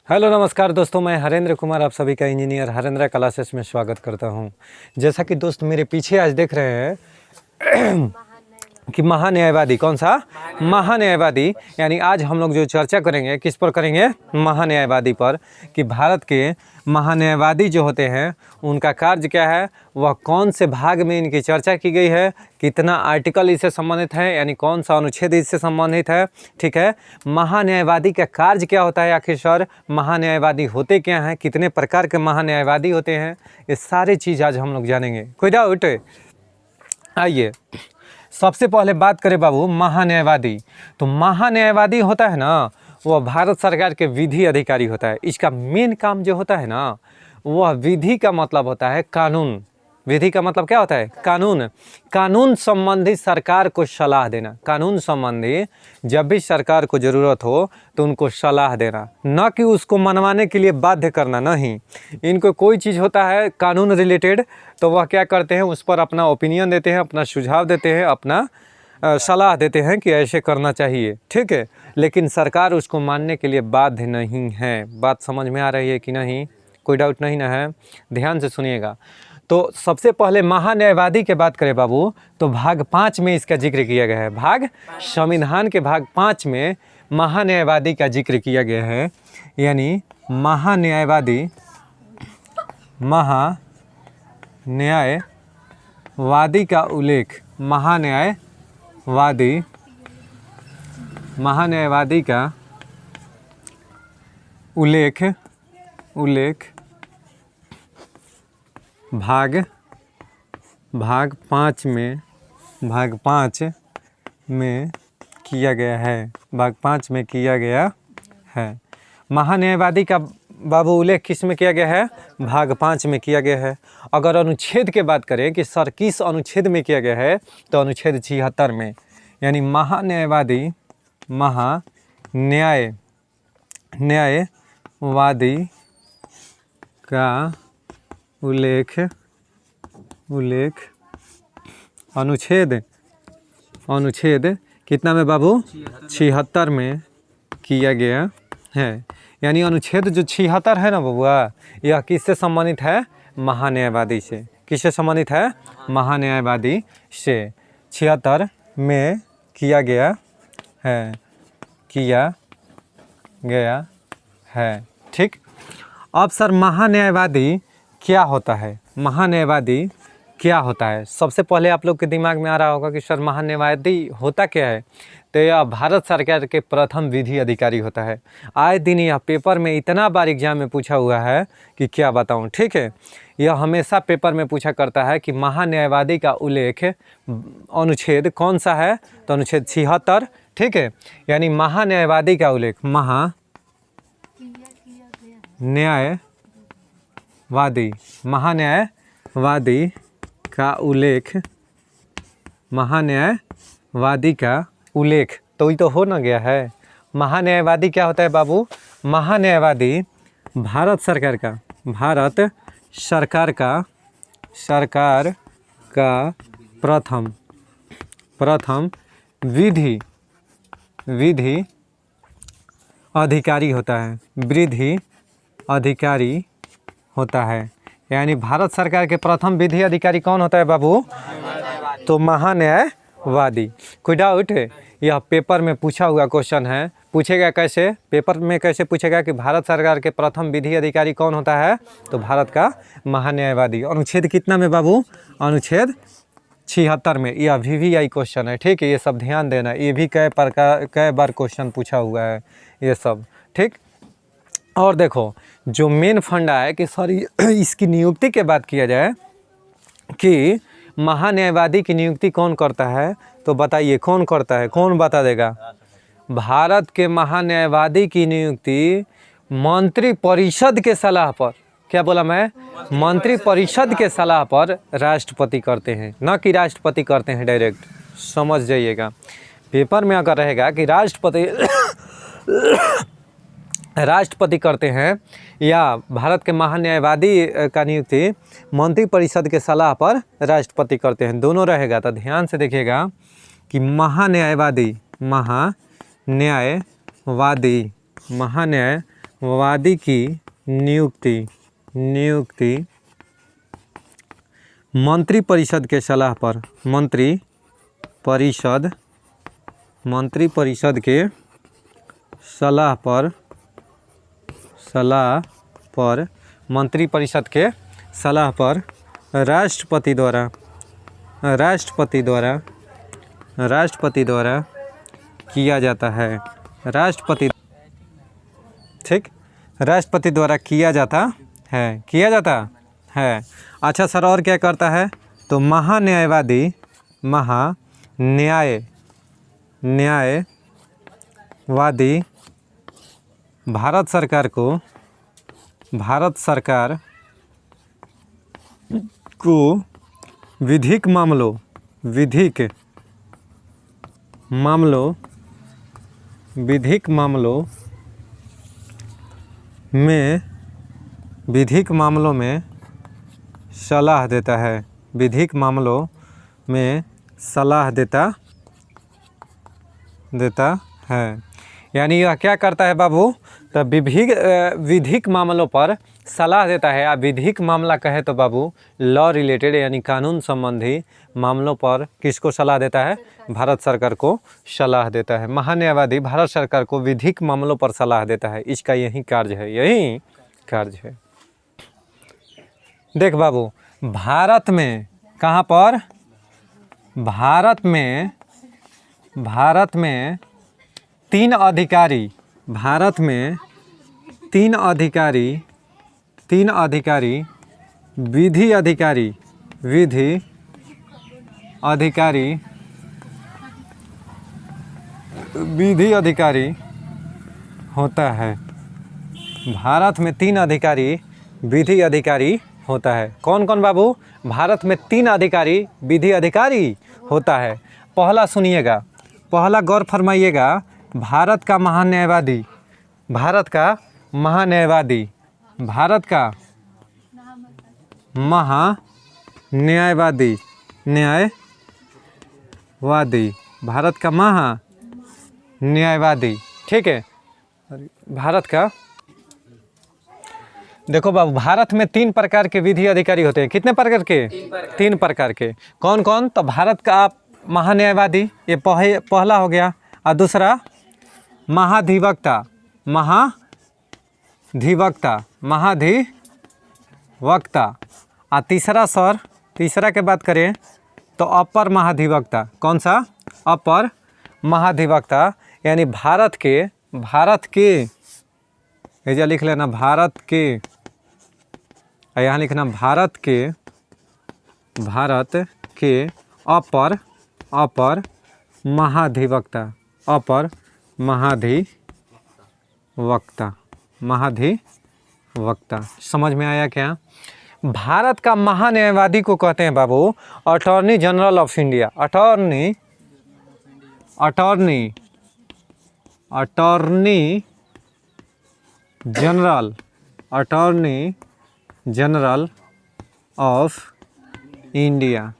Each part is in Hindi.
हेलो नमस्कार दोस्तों, मैं हरेंद्र कुमार आप सभी का इंजीनियर हरेंद्र क्लासेस में स्वागत करता हूं। जैसा कि दोस्त मेरे पीछे आज देख रहे हैं कि महान्यायवादी कौन सा महान्यायवादी, यानी आज हम लोग जो चर्चा करेंगे किस पर करेंगे, महान्यायवादी पर। कि भारत के महान्यायवादी जो होते हैं उनका कार्य क्या है, वह कौन से भाग में इनकी चर्चा की गई है, कितना आर्टिकल इससे संबंधित है, यानी कौन सा अनुच्छेद इससे संबंधित है। ठीक है, महान्यायवादी का कार्य क्या होता है, आखिर सर महान्यायवादी होते क्या हैं, कितने प्रकार के महान्यायवादी होते हैं, ये सारी चीज़ आज हम लोग जानेंगे। कोई डाउट? आइए सबसे पहले बात करें बाबू महान्यायवादी। तो महान्यायवादी होता है ना, वह भारत सरकार के विधि अधिकारी होता है। इसका मेन काम जो होता है ना, वह विधि का मतलब होता है कानून। विधि का मतलब क्या होता है? कानून। कानून संबंधी सरकार को सलाह देना। कानून संबंधी जब भी सरकार को ज़रूरत हो तो उनको सलाह देना, न कि उसको मनवाने के लिए बाध्य करना। नहीं, इनको कोई चीज़ होता है कानून रिलेटेड तो वह क्या करते हैं, उस पर अपना ओपिनियन देते हैं, अपना सुझाव देते हैं, अपना सलाह देते हैं कि ऐसे करना चाहिए। ठीक है, लेकिन सरकार उसको मानने के लिए बाध्य नहीं है। बात समझ में आ रही है कि नहीं? कोई डाउट नहीं ना है? ध्यान से सुनिएगा। तो सबसे पहले महान्यायवादी की बात करें बाबू, तो भाग 5 में इसका जिक्र किया गया है। भाग संविधान के भाग 5 में महान्यायवादी का जिक्र किया गया है। यानी महान्यायवादी का उल्लेख, महान्यायवादी का उल्लेख भाग 5 में किया गया है। भाग 5 में किया गया है। महान्यायवादी का बाबू उल्लेख किस में किया गया है? भाग 5 में किया गया है। अगर अनुच्छेद की बात करें कि सर किस अनुच्छेद में किया गया है, तो अनुच्छेद 76 में। यानी महान्यायवादी का उल्लेख अनुच्छेद कितना में बाबू? 76 में किया गया है। यानी अनुच्छेद जो 76 है ना बबुआ, यह किससे संबंधित है? महान्यायवादी से। किससे संबंधित है? महान्यायवादी से। 76 में किया गया है। ठीक। अब सर महान्यायवादी क्या होता है? महान्यायवादी क्या होता है? सबसे पहले आप लोग के दिमाग में आ रहा होगा कि सर महान्यायवादी होता क्या है। तो यह भारत सरकार के प्रथम विधि अधिकारी होता है। आए दिन यह पेपर में इतना बार एग्जाम में पूछा हुआ है कि क्या बताऊं। ठीक है, यह हमेशा पेपर में पूछा करता है कि महान्यायवादी का उल्लेख अनुच्छेद कौन सा है, तो अनुच्छेद 76। ठीक है, यानी महान्यायवादी का उल्लेख महान्यायवादी का उल्लेख तो ये तो हो ना गया है। महान्यायवादी क्या होता है बाबू? महान्यायवादी भारत सरकार का प्रथम विधि अधिकारी होता है। विधि अधिकारी होता है। यानी भारत सरकार के प्रथम विधि अधिकारी कौन होता है बाबू? तो महान्यायवादी। कोई डाउट है? यह पेपर में पूछा हुआ क्वेश्चन है। पूछेगा कैसे? पेपर में कैसे पूछेगा कि भारत सरकार के प्रथम विधि अधिकारी कौन होता है, तो भारत का महान्यायवादी। अनुच्छेद कितना में बाबू? अनुच्छेद 76 में। यह VVI क्वेश्चन है। ठीक है, ये सब ध्यान देना। ये भी कई बार क्वेश्चन पूछा हुआ है ये सब। ठीक। और देखो जो मेन फंडा है कि सर इसकी नियुक्ति के बात किया जाए कि महान्यायवादी की नियुक्ति कौन करता है, तो बताइए कौन करता है? कौन बता देगा? भारत के महान्यायवादी की नियुक्ति मंत्रिपरिषद के सलाह पर, क्या बोला मैं? मंत्रिपरिषद के सलाह पर राष्ट्रपति करते हैं, न कि राष्ट्रपति करते हैं डायरेक्ट। समझ जाइएगा। पेपर में अगर रहेगा कि राष्ट्रपति करते हैं या भारत के महान्यायवादी का नियुक्ति मंत्रिपरिषद के सलाह पर राष्ट्रपति करते हैं, दोनों रहेगा। तो ध्यान से देखिएगा कि महान्यायवादी वादी की नियुक्ति मंत्रिपरिषद के सलाह पर मंत्रिपरिषद के सलाह पर मंत्रिपरिषद के सलाह पर राष्ट्रपति द्वारा किया जाता है। राष्ट्रपति द्वारा किया जाता है। अच्छा सर, और क्या करता है? तो न्यायवादी भारत सरकार को विधिक मामलों में सलाह देता है। यानी यह क्या करता है बाबू? तो विधिक मामलों पर सलाह देता है। आप विधिक मामला कहे तो बाबू लॉ रिलेटेड यानी कानून संबंधी मामलों पर किसको सलाह देता है? भारत सरकार को सलाह देता है। महान्यायवादी भारत सरकार को विधिक मामलों पर सलाह देता है। इसका यही कार्य है। देख बाबू, भारत में कहाँ पर? भारत में तीन अधिकारी विधि अधिकारी होता है। भारत में 3 अधिकारी विधि अधिकारी होता है। कौन कौन बाबू? भारत में 3 अधिकारी विधि अधिकारी होता है। पहला सुनिएगा, पहला गौर फरमाइएगा। भारत का महान्यायवादी ठीक है। भारत का देखो बाबू, भारत में 3 प्रकार के विधि अधिकारी होते हैं। कितने प्रकार के? 3 प्रकार के। कौन कौन? तो भारत का महान्यायवादी, ये पहला हो गया। और दूसरा महाधिवक्ता और तीसरा के बात करें तो अपर महाधिवक्ता। कौन सा? अपर महाधिवक्ता। यानी भारत के ऐसा लिख लेना, भारत के, यहाँ लिखना भारत के अपर महाधिवक्ता। समझ में आया क्या? भारत का महान्यायवादी को कहते हैं बाबू attorney general of India. Attorney general of India.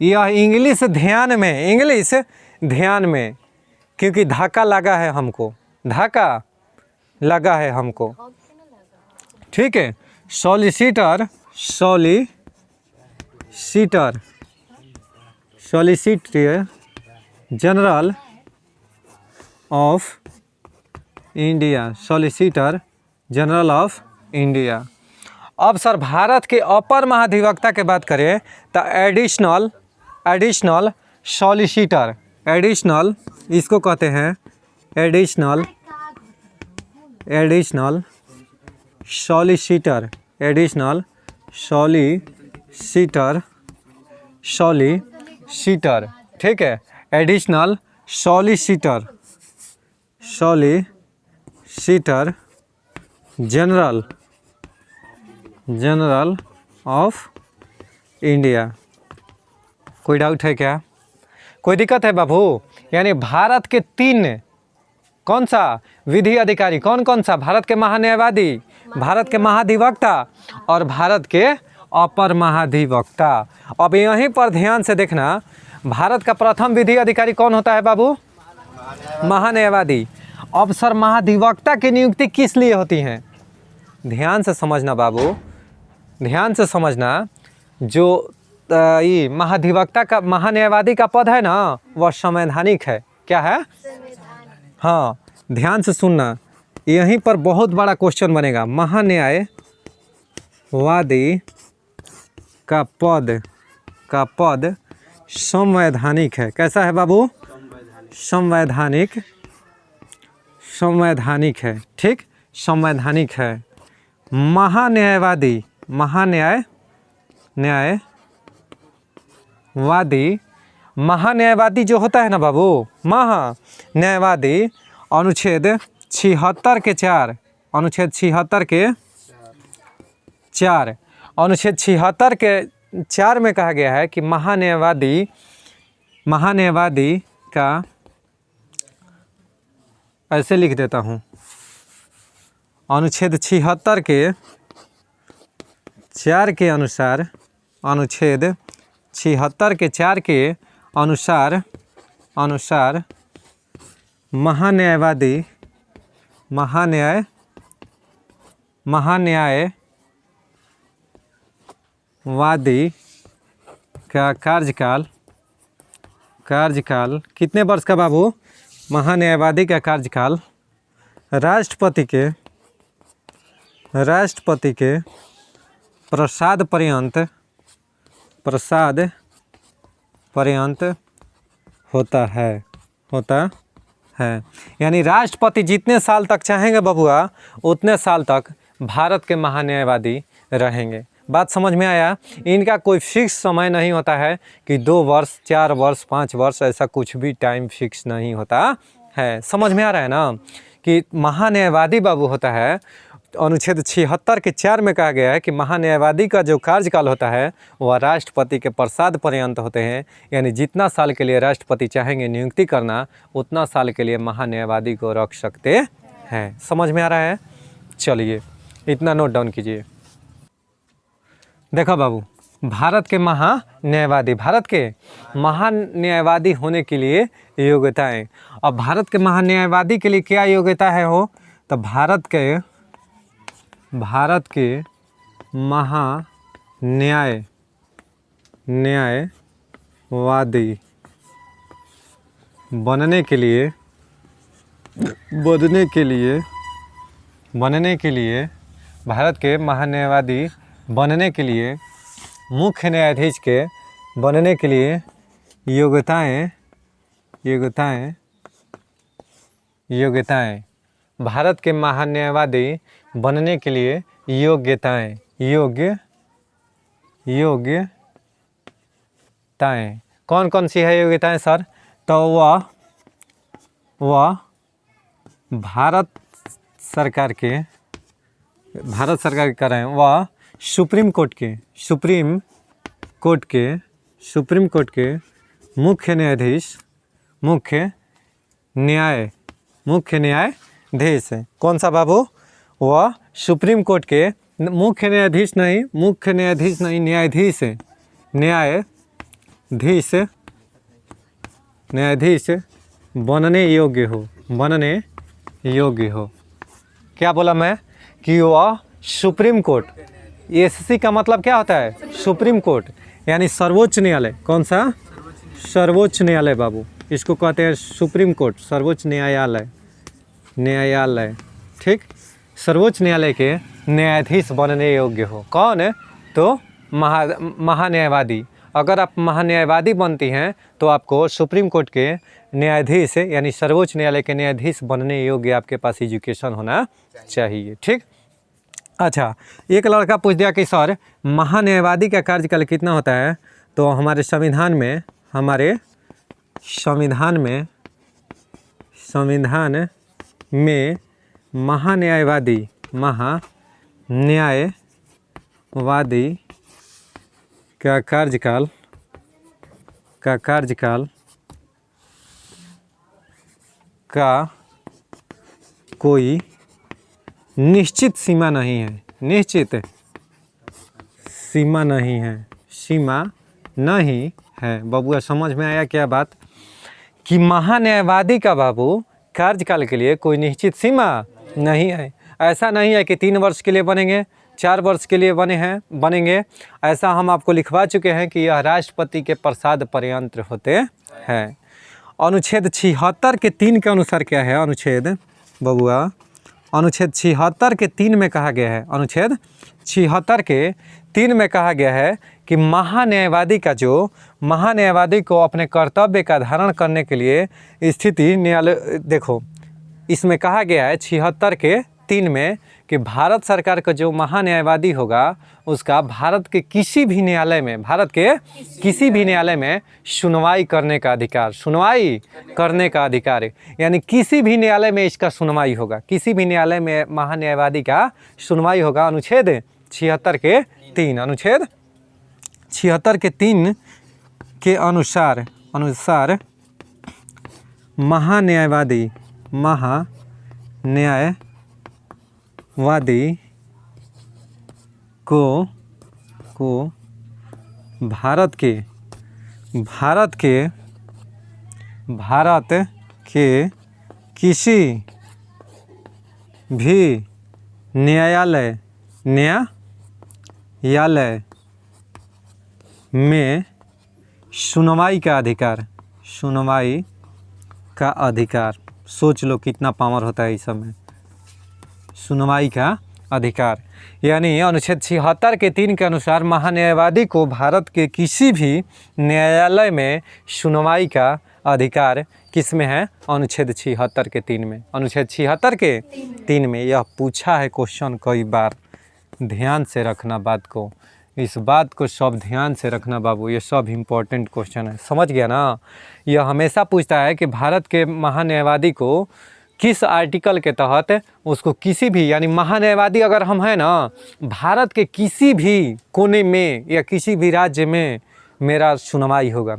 यह इंग्लिश ध्यान में क्योंकि धक्का लगा है हमको, ठीक है। Solicitor general of India. अब सर भारत के अपर महाधिवक्ता के बात करें तो एडिशनल सॉलिसिटर, इसको कहते हैं एडिशनल सॉलिसिटर, ठीक है। Additional solicitor general of India. कोई डाउट है क्या? कोई दिक्कत है बाबू? यानी भारत के 3 कौन सा विधि अधिकारी? कौन सा? भारत के महान्यायवादी, भारत के महाधिवक्ता और भारत के अपर महाधिवक्ता। अब यहीं पर ध्यान से देखना, भारत का प्रथम विधि अधिकारी कौन होता है बाबू? महान्यायवादी। अफसर महाधिवक्ता की नियुक्ति किस लिए होती है? ध्यान से समझना बाबू, ध्यान से समझना। जो ये महाधिवक्ता का महान्यायवादी का पद है ना, वह संवैधानिक है। क्या है? हाँ, ध्यान से सुनना, यहीं पर बहुत बड़ा क्वेश्चन बनेगा। महान्यायवादी का पद संवैधानिक है। कैसा है बाबू? संवैधानिक है। ठीक, संवैधानिक है। महान्यायवादी जो होता है ना बाबू, महान्यायवादी अनुच्छेद 76 के 4 अनुच्छेद 76 के 4 में कहा गया है कि महान्यायवादी का, ऐसे लिख देता हूँ, अनुच्छेद 76 के 4 के अनुसार, अनुच्छेद 76 के 4 के अनुसार महान्यायवादी का कार्यकाल कितने वर्ष का बाबू? महान्यायवादी का कार्यकाल राष्ट्रपति के प्रसाद पर्यंत होता है। यानी राष्ट्रपति जितने साल तक चाहेंगे बबुआ, उतने साल तक भारत के महान्यायवादी रहेंगे। बात समझ में आया? इनका कोई फिक्स समय नहीं होता है कि 2 वर्ष, 4 वर्ष, 5 वर्ष, ऐसा कुछ भी टाइम फिक्स नहीं होता है। समझ में आ रहा है ना कि महान्यायवादी बाबू होता है, अनुच्छेद 76 के 4 में कहा गया है कि महान्यायवादी का जो कार्यकाल होता है वह राष्ट्रपति के प्रसाद पर्यंत होते हैं। यानी जितना साल के लिए राष्ट्रपति चाहेंगे नियुक्ति करना, उतना साल के लिए महान्यायवादी को रख सकते हैं। समझ में आ रहा है? चलिए, इतना नोट डाउन कीजिए। देखो बाबू, भारत के महान्यायवादी होने के लिए योग्यताएं। अब भारत के महान्यायवादी के लिए क्या योग्यता है हो? तो भारत के महान्यायवादी बनने के लिए भारत के महान्यायवादी बनने के लिए, मुख्य न्यायाधीश के बनने के लिए योग्यताएं भारत के महान्यायवादी बनने के लिए योग्यताएं कौन कौन सी है योग्यताएं सर? तो वह भारत सरकार के कर रहे हैं, वह सुप्रीम कोर्ट के मुख्य न्यायाधीश है। कौन सा बाबू? वह सुप्रीम कोर्ट के मुख्य न्यायाधीश नहीं, न्यायाधीश बनने योग्य हो। क्या बोला मैं? कि वह सुप्रीम कोर्ट, एससी का मतलब क्या होता है? सुप्रीम कोर्ट, यानी सर्वोच्च न्यायालय। कौन सा? सर्वोच्च न्यायालय बाबू, इसको कहते हैं सुप्रीम कोर्ट, सर्वोच्च न्यायालय। ठीक, सर्वोच्च न्यायालय के न्यायाधीश बनने योग्य हो। कौन? तो महान्यायवादी। अगर आप महान्यायवादी बनती हैं तो आपको सुप्रीम कोर्ट के न्यायाधीश यानी सर्वोच्च न्यायालय के न्यायाधीश बनने योग्य आपके पास एजुकेशन होना चाहिए। ठीक, अच्छा, एक लड़का पूछ दिया कि सर महान्यायवादी का कार्यकाल कितना होता है? तो हमारे संविधान में महान्यायवादी का कार्यकाल का कोई निश्चित सीमा नहीं है। सीमा नहीं है। बबुआ समझ में आया क्या बात? कि महान्यायवादी का बाबू कार्यकाल के लिए कोई निश्चित सीमा नहीं है। ऐसा नहीं है कि 3 वर्ष के लिए बनेंगे, 4 वर्ष के लिए बनेंगे। ऐसा हम आपको लिखवा चुके हैं कि यह राष्ट्रपति के प्रसाद पर्यंत होते हैं। अनुच्छेद 76 के 3 के अनुसार क्या है? अनुच्छेद बबुआ अनुच्छेद 76 के 3 में कहा गया है, अनुच्छेद 76 के 3 में कहा गया है कि महान्यायवादी को अपने कर्तव्य का धारण करने के लिए स्थिति न्यायालय, देखो इसमें कहा गया है 76 के 3 में कि भारत सरकार का जो महान्यायवादी होगा उसका भारत के किसी भी न्यायालय में सुनवाई करने का अधिकार, यानी किसी भी न्यायालय में इसका सुनवाई होगा, किसी भी न्यायालय में महान्यायवादी का सुनवाई होगा। अनुच्छेद 76 के 3, अनुच्छेद 76 के 3 के अनुसार महान्यायवादी को भारत के किसी भी न्यायालय में सुनवाई का अधिकार, सोच लो कितना पावर होता है इस समय, सुनवाई का अधिकार। यानी अनुच्छेद 76 के 3 के अनुसार महान्यायवादी को भारत के किसी भी न्यायालय में सुनवाई का अधिकार किस में है? अनुच्छेद 76 के 3 में। अनुच्छेद 76 के 3 में यह पूछा है क्वेश्चन कई बार, ध्यान से रखना बात को, इस बात को सब ध्यान से रखना बाबू, ये सब इम्पोर्टेंट क्वेश्चन है, समझ गया ना। यह हमेशा पूछता है कि भारत के महान्यायवादी को किस आर्टिकल के तहत उसको किसी भी, यानी महान्यायवादी अगर हम हैं ना, भारत के किसी भी कोने में या किसी भी राज्य में मेरा सुनवाई होगा।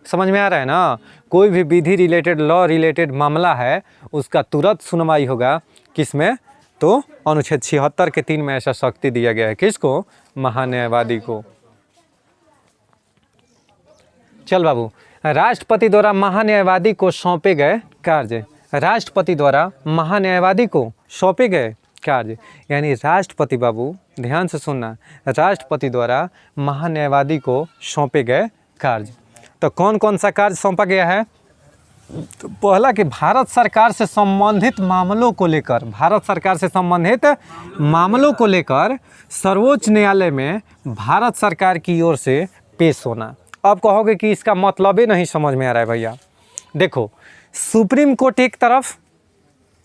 समझ में आ रहा है ना। कोई भी विधि रिलेटेड, लॉ रिलेटेड मामला है उसका तुरंत सुनवाई होगा किस में? तो अनुच्छेद 76 के 3 में ऐसा शक्ति दिया गया है, किसको? महान्यायवादी को। चल बाबू, राष्ट्रपति द्वारा महान्यायवादी को सौंपे गए कार्य, राष्ट्रपति द्वारा महान्यायवादी को सौंपे गए कार्य, यानी राष्ट्रपति, बाबू ध्यान से सुनना, राष्ट्रपति द्वारा महान्यायवादी को सौंपे गए कार्य। तो कौन कौन सा कार्य सौंपा गया है? तो पहला कि भारत सरकार से संबंधित मामलों को लेकर सर्वोच्च न्यायालय में भारत सरकार की ओर से पेश होना। अब कहोगे कि इसका मतलब ही नहीं समझ में आ रहा है भैया। देखो, सुप्रीम कोर्ट एक तरफ,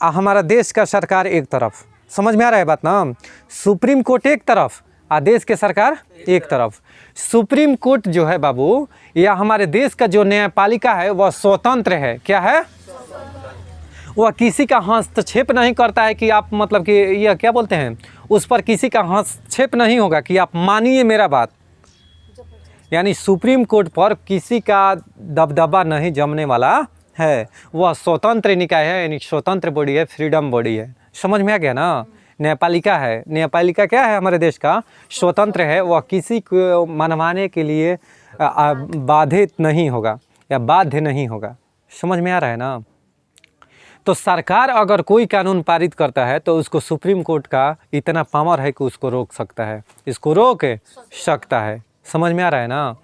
हमारा देश का सरकार एक तरफ, समझ में आ रहा है बात ना। सुप्रीम कोर्ट एक तरफ, देश के सरकार एक तरफ। सुप्रीम कोर्ट जो है बाबू, या हमारे देश का जो न्यायपालिका है वह स्वतंत्र है। क्या है? वह किसी का हस्तक्षेप नहीं करता है कि आप, मतलब कि यह क्या बोलते हैं, उस पर किसी का हस्तक्षेप नहीं होगा कि आप मानिए मेरा बात। यानी सुप्रीम कोर्ट पर किसी का दबदबा नहीं जमने वाला है। वह स्वतंत्र निकाय है, यानी स्वतंत्र बॉडी है, फ्रीडम बॉडी है। समझ में आ गया ना। न्यायपालिका है, न्यायपालिका क्या है हमारे देश का? स्वतंत्र है। वह किसी को मनवाने के लिए बाधित नहीं होगा या बाध्य नहीं होगा। समझ में आ रहा है ना। तो सरकार अगर कोई कानून पारित करता है तो उसको सुप्रीम कोर्ट का इतना पावर है कि उसको रोक सकता है, इसको रोक सकता है। समझ में आ रहा है ना।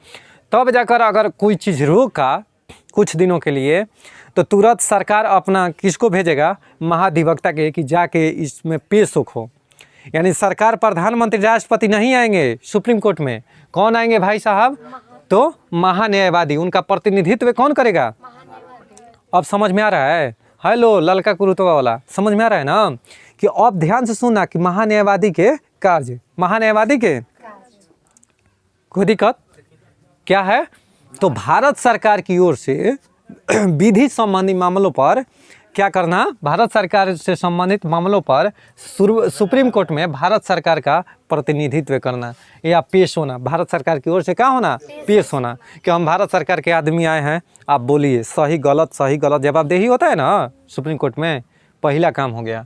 तब जाकर अगर कोई चीज़ रोका कुछ दिनों के लिए तो तुरंत सरकार अपना किसको भेजेगा? महाधिवक्ता के, कि जाके इसमें पेश हो। यानी सरकार, प्रधानमंत्री, राष्ट्रपति नहीं आएंगे सुप्रीम कोर्ट में। कौन आएंगे भाई साहब? तो महान्यायवादी। उनका प्रतिनिधित्व कौन करेगा? अब समझ में आ रहा है? हेलो ललका कुरुतवा वाला, समझ में आ रहा है ना। कि अब ध्यान से सुनना कि महान्यायवादी के कार्य, महान्यायवादी के कोई दिक्कत क्या है? तो भारत सरकार की ओर से विधि संबंधी मामलों पर क्या करना? भारत सरकार से संबंधित मामलों पर सुप्रीम कोर्ट में भारत सरकार का प्रतिनिधित्व करना या पेश होना। भारत सरकार की ओर से क्या होना? पेश होना। कि हम भारत सरकार के आदमी आए हैं, आप बोलिए सही गलत जवाबदेही होता है ना सुप्रीम कोर्ट में। पहला काम हो गया।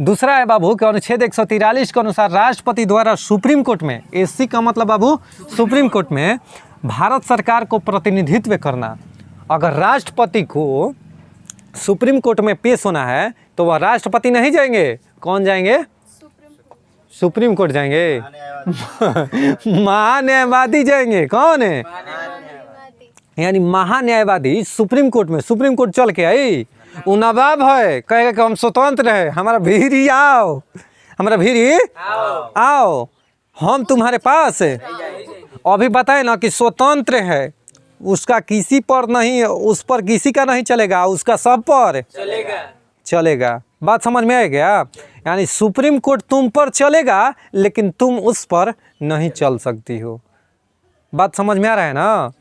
दूसरा है बाबू कि अनुच्छेद 143 के अनुसार राष्ट्रपति द्वारा सुप्रीम कोर्ट में, एससी का मतलब बाबू सुप्रीम कोर्ट में भारत सरकार को प्रतिनिधित्व करना। अगर राष्ट्रपति को सुप्रीम कोर्ट में पेश होना है तो वह राष्ट्रपति नहीं जाएंगे, कौन जाएंगे? सुप्रीम कोर्ट जाएंगे। महान्यायवादी जाएंगे। कौन है? यानी महान्यायवादी सुप्रीम कोर्ट में, सुप्रीम कोर्ट चल के आई, वो नवाब है, कहेगा कि हम स्वतंत्र है, हमारा भीरी आओ, हमारा भीरी आओ, हम तुम्हारे पास अभी बताए ना कि स्वतंत्र है, उसका किसी पर नहीं, उस पर किसी का नहीं चलेगा, उसका सब पर चलेगा। बात समझ में आ गया? यानी सुप्रीम कोर्ट तुम पर चलेगा लेकिन तुम उस पर नहीं चल सकती हो। बात समझ में आ रहा है ना?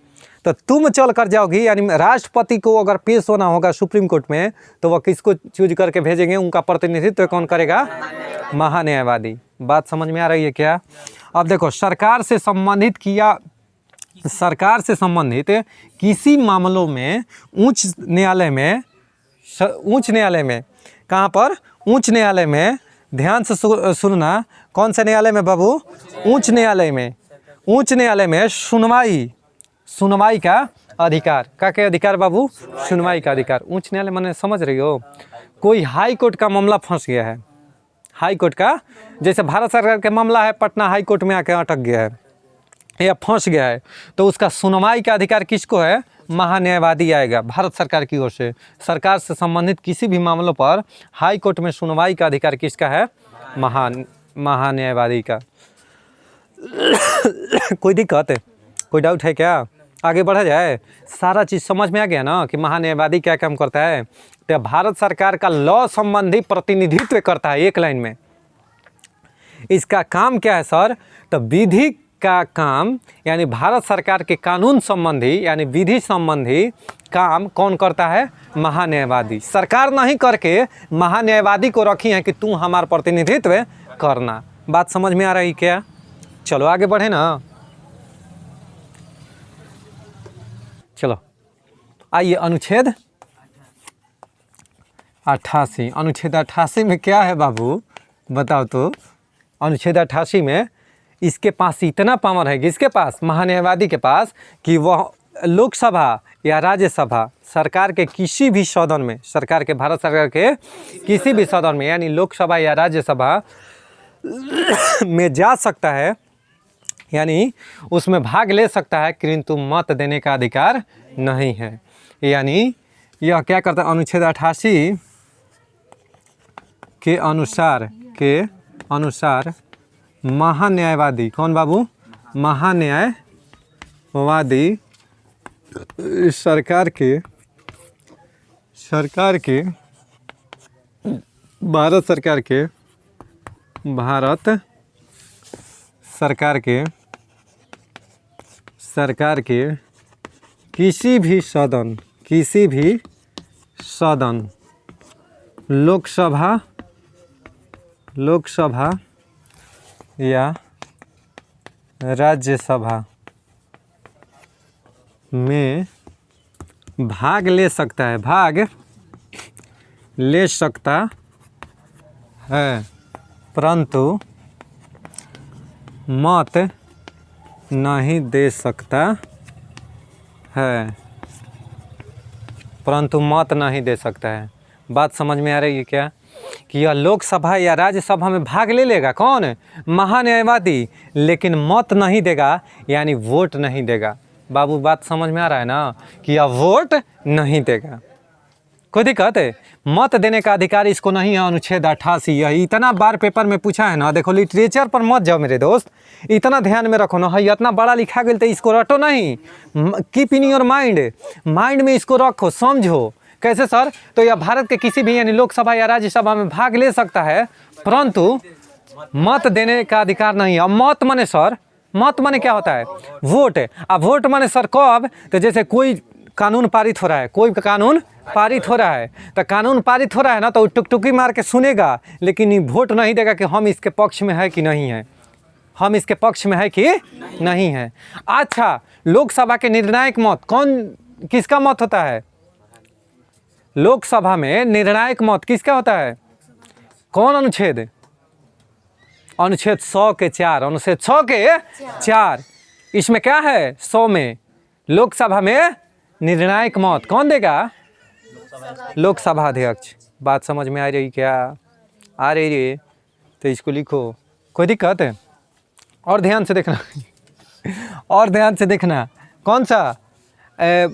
तो तुम चल कर जाओगी, यानी राष्ट्रपति को अगर पेश होना होगा सुप्रीम कोर्ट में तो वह किसको चूज करके भेजेंगे? उनका प्रतिनिधित्व कौन करेगा? महान्यायवादी। बात समझ में आ रही है क्या? अब देखो, सरकार से संबंधित किसी मामलों में उच्च न्यायालय में कहाँ पर? उच्च न्यायालय में, ध्यान से सुनना, कौन से न्यायालय में बाबू? उच्च न्यायालय में। उच्च न्यायालय में सुनवाई का अधिकार। क्या अधिकार बाबू? सुनवाई का अधिकार। उच्च न्यायालय माने समझ रही हो? कोई हाई कोर्ट का मामला फंस गया है, हाई कोर्ट का, जैसे भारत सरकार का मामला है, पटना हाई कोर्ट में आके अटक गया है या फंस गया है, तो उसका सुनवाई का अधिकार किसको है? महान्यायवादी आएगा भारत सरकार की ओर से। सरकार से संबंधित किसी भी मामलों पर हाई कोर्ट में सुनवाई का अधिकार किसका है? महान्यायवादी का। कोई दिक्कत है, कोई डाउट है क्या? आगे बढ़ा जाए। सारा चीज़ समझ में आ गया ना कि महान्यायवादी क्या काम करता है? तो भारत सरकार का लॉ संबंधी प्रतिनिधित्व करता है। एक लाइन में इसका काम क्या है सर? तो विधि का काम, यानी भारत सरकार के कानून संबंधी यानी विधि संबंधी काम कौन करता है? महान्यायवादी। सरकार नहीं करके महान्यायवादी को रखी है कि तू हमारा प्रतिनिधित्व करना। बात समझ में आ रही क्या? चलो आगे बढ़े ना। चलो आइए, अनुच्छेद 88। अनुच्छेद 88 में क्या है बाबू, बताओ तो? अनुच्छेद 88 में इसके पास इतना पावर है, किसके पास? महान्यायवादी के पास, कि वह लोकसभा या राज्यसभा, सरकार के किसी भी सदन में, सरकार के, भारत सरकार के किसी भी सदन में, यानी लोकसभा या राज्यसभा में जा सकता है, यानी उसमें भाग ले सकता है, किंतु मत देने का अधिकार नहीं है। यानी यह क्या करता है? अनुच्छेद 88 के अनुसार महान्यायवादी, कौन बाबू? महान्यायवादी सरकार के भारत सरकार के किसी भी सदन, लोकसभा या राज्यसभा में भाग ले सकता है, परंतु मत नहीं दे सकता है। बात समझ में आ रही है क्या? कि यह लोकसभा या राज्यसभा में भाग ले लेगा, कौन? महान्यायवादी, लेकिन मत नहीं देगा, यानी वोट नहीं देगा। बाबू बात समझ में आ रहा है ना? कि यह वोट नहीं देगा। कोई दिक्कत है? मत देने का अधिकार इसको नहीं है। अनुच्छेद 88 यह इतना बार पेपर में पूछा है ना। देखो, लिटरेचर पर मत जाओ मेरे दोस्त, इतना ध्यान में रखो ना। है इतना बड़ा लिखा गया तो इसको रटो नहीं, कीप इन योर माइंड में इसको रखो, समझो। कैसे सर? तो यह भारत के किसी भी, यानी लोकसभा या राज्यसभा में भाग ले सकता है, परंतु मत देने का अधिकार नहीं है। अब मत माने सर, मत माने क्या होता है? वोट। अब वोट माने सर कब? तो जैसे कोई कानून पारित हो रहा है, तो कानून पारित हो रहा है ना, तो टुकटुकी मार के सुनेगा, लेकिन ये वोट नहीं देगा कि हम इसके पक्ष में है कि नहीं है, अच्छा, लोकसभा के निर्णायक मत किसका मत होता है? लोकसभा में निर्णायक मत किसका होता है? कौन अनुच्छेद? अनुच्छेद 100 के 4। अनुच्छेद 100 के 4 इसमें क्या है? 100 में लोकसभा में निर्णायक मत कौन देगा? लोकसभा अध्यक्ष। बात समझ में आ रही क्या? आ रही है तो इसको लिखो, कोई दिक्कत है? और ध्यान से देखना और ध्यान से देखना। कौन सा?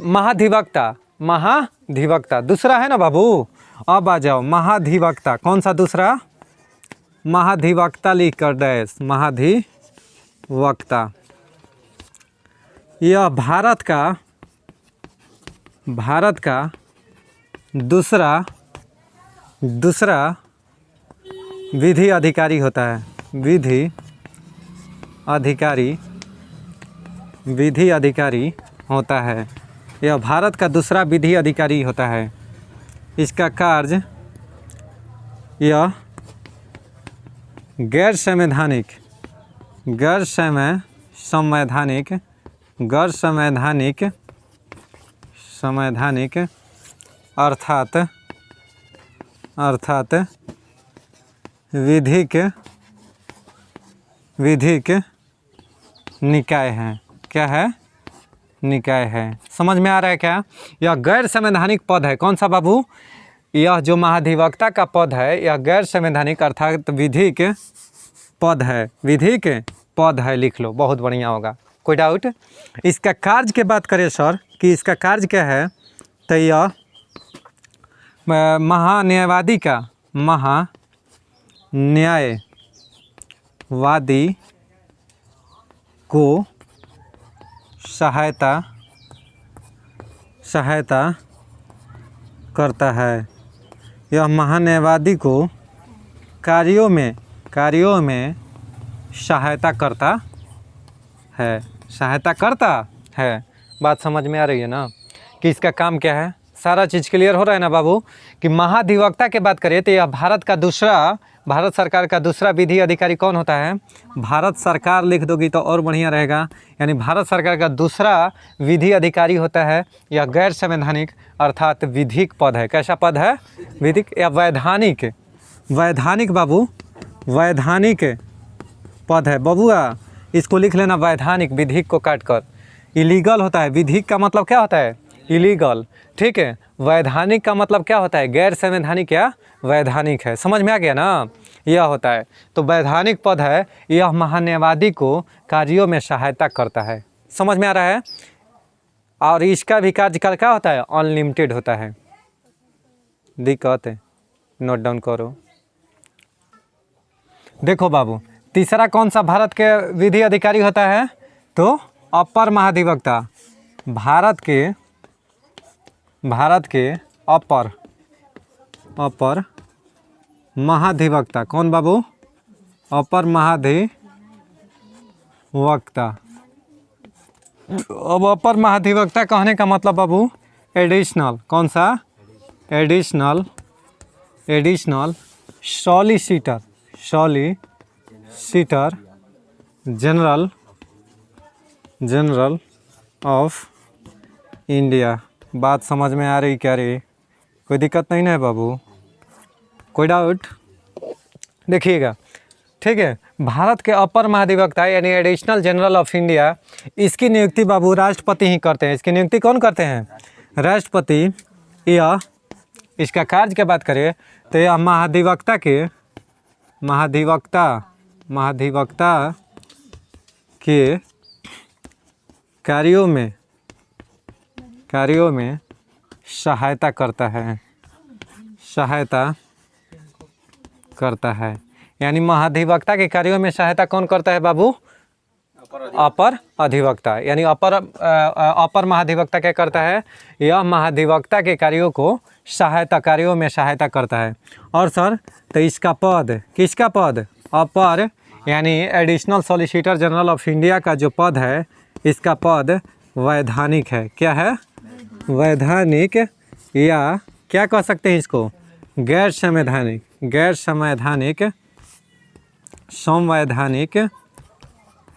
महाधिवक्ता। महाधिवक्ता दूसरा है ना बाबू। अब आ जाओ महाधिवक्ता। कौन सा दूसरा? महाधिवक्ता लिख कर डैश, महाधिवक्ता। यह भारत का दूसरा विधि अधिकारी होता है। विधि अधिकारी होता है। यह भारत का दूसरा विधि अधिकारी होता है। इसका कार्य यह गैर संवैधानिक अर्थात विधिक निकाय है। क्या है? निकाय है। समझ में आ रहा है क्या? यह गैर संवैधानिक पद है। कौन सा बाबू? यह जो महाधिवक्ता का पद है यह गैर संवैधानिक अर्थात विधिक पद है। विधिक पद है, लिख लो, बहुत बढ़िया होगा। कोई डाउट? इसका कार्य की बात करें सर कि इसका कार्य क्या है, तो यह महान्यायवादी को सहायता करता है। यह महान्यायवादी को कार्यों में सहायता करता है। बात समझ में आ रही है ना कि इसका काम क्या है? सारा चीज़ क्लियर हो रहा है ना बाबू? कि महाधिवक्ता की बात करें तो यह भारत सरकार का दूसरा विधि अधिकारी कौन होता है? भारत सरकार लिख दोगी तो और बढ़िया रहेगा। यानी भारत सरकार का दूसरा विधि अधिकारी होता है। यह गैर संवैधानिक अर्थात विधिक पद है। कैसा पद है? विधिक या वैधानिक बाबू, वैधानिक पद है बबुआ। इसको लिख लेना वैधानिक, विधिक को काट कर। इलीगल होता है। विधिक का मतलब क्या होता है? इलीगल। ठीक है। वैधानिक का मतलब क्या होता है? गैर संवैधानिक या वैधानिक है। समझ में आ गया ना? यह होता है। तो वैधानिक पद है। यह महान्यायवादी को कार्यों में सहायता करता है। समझ में आ रहा है? और इसका भी कार्यकाल क्या होता है? अनलिमिटेड होता है। दिक्कत है? नोट डाउन करो। देखो बाबू, तीसरा कौन सा भारत के विधि अधिकारी होता है? तो अपर महाधिवक्ता। भारत के अपर महाधिवक्ता। कौन बाबू? अपर महाधिवक्ता। अब अपर महाधिवक्ता कहने का मतलब बाबू एडिशनल। कौन सा? Additional solicitor general of India. बात समझ में आ रही क्या रे? कोई दिक्कत नहीं ना है बाबू? कोई डाउट? देखिएगा, ठीक है। भारत के अपर महाधिवक्ता यानी एडिशनल जनरल ऑफ इंडिया, इसकी नियुक्ति बाबू राष्ट्रपति ही करते हैं। इसकी नियुक्ति कौन करते हैं? राष्ट्रपति। यह इसका कार्य की बात करें तो यह महाधिवक्ता के कार्यों में सहायता करता है। यानी महाधिवक्ता के कार्यों में सहायता कौन करता है बाबू? अपर अधिवक्ता। यानी अपर महाधिवक्ता क्या करता है? यह महाधिवक्ता के कार्यों में सहायता करता है। और सर तो इसका पद, किसका पद? अपर यानी additional solicitor general of India का जो पद है, इसका पद वैधानिक है। क्या है? वैधानिक, या क्या कह सकते हैं इसको? गैर संवैधानिक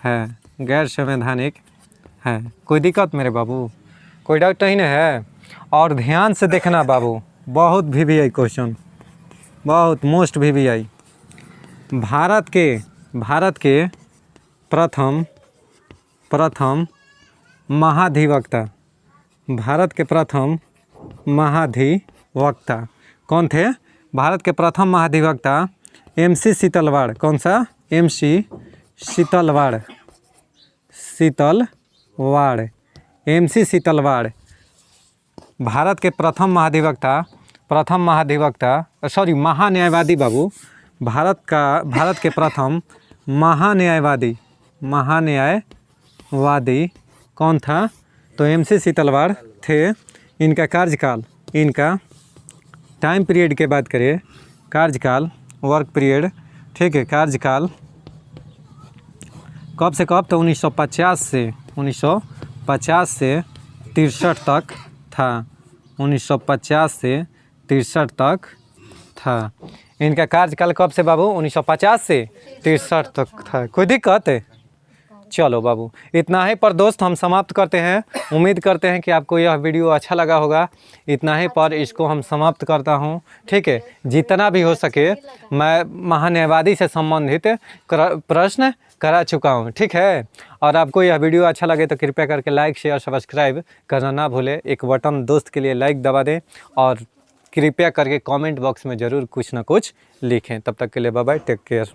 है। गैर संवैधानिक है। कोई दिक्कत मेरे बाबू? कोई डाउट नहीं है? और ध्यान से देखना बाबू, बहुत VVI क्वेश्चन, बहुत मोस्ट VVI। भारत के प्रथम महाधिवक्ता। भारत के प्रथम वक्ता कौन थे? भारत के प्रथम महाधिवक्ता MC शीतलवाड़। कौन सा? MC शीतलवाड़, शीतलवाड़, MC शीतलवाड़ भारत के प्रथम महाधिवक्ता सॉरी महान्यायवादी बाबू, भारत के प्रथम महान्यायवादी कौन था? तो MC शीतलवाड़ थे। इनका कार्यकाल, इनका टाइम पीरियड की बात करें, कार्यकाल वर्क पीरियड, ठीक है, कार्यकाल कब से कब? तो 1950 से 63 तक था, 1950 से 63 तक था। इनका कार्यकाल कब से बाबू? 1950 से 63 तक था। कोई दिक्कत है? चलो बाबू, इतना ही पर दोस्त हम समाप्त करते हैं। उम्मीद करते हैं कि आपको यह वीडियो अच्छा लगा होगा। इतना ही पर इसको हम समाप्त करता हूं, ठीक है। जितना भी हो सके मैं महान्यायवादी से संबंधित प्रश्न करा चुका हूं, ठीक है। और आपको यह वीडियो अच्छा लगे तो कृपया करके लाइक शेयर सब्सक्राइब करना ना भूलें। एक बटन दोस्त के लिए लाइक दबा दें और कृपया करके कमेंट बॉक्स में ज़रूर कुछ ना कुछ लिखें। तब तक के लिए बाय बाय, टेक केयर।